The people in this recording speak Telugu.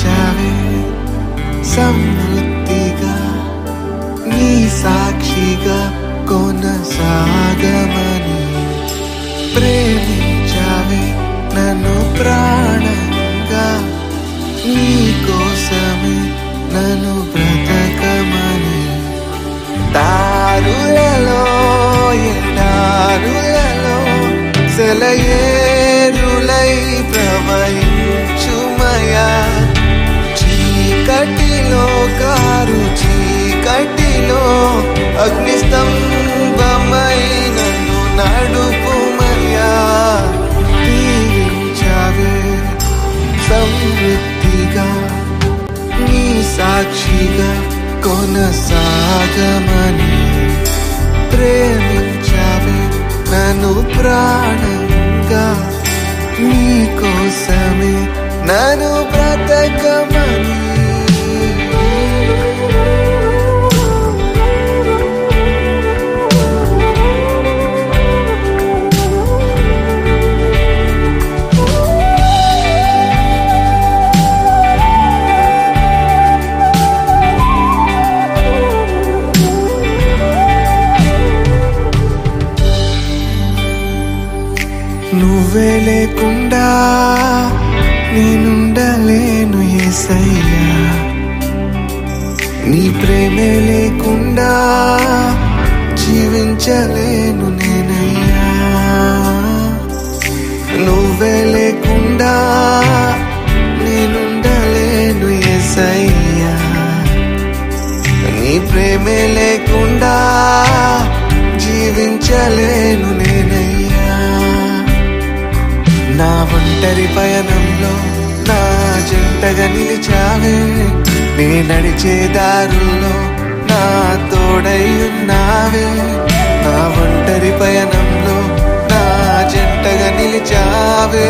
ప్రేమించావే సమృద్ధిగా నీ సాక్షిగా కొనసాగమని ప్రేమించావే నన్ను ప్రాణంగా నీ కోసమే నన్ను బ్రతకమని దారులలో ఎడారులలో సెలయేరులై ప్రవహించుమయా చీకటిలో కారు చీకటిలో అగ్నిస్తంభమై నన్ను నడుపుమయా దీవించావే సమృద్ధిగా నీ సాక్షిగా కొనసాగమని ప్రేమించావే నన్ను ప్రాణంగా నీ కోసమే నన్ను బ్రతకమని నువ్వే లేకుండా నేనుండలేను యేసయ్యా నీ ప్రేమే లేకుండా జీవించలేను నేనయ్యా నువ్వే లేకుండా నేనుండలేను యేసయ్యా నీ ప్రేమే లేకుండా జీవించలేను నేనయ్యా నా ఒంటరి పయనంలో నా జంటగా నిలిచావే నే నడిచే దారుల్లో నా తోడై ఉన్నావే నా ఒంటరి పయనంలో నా జంటగా నిలిచావే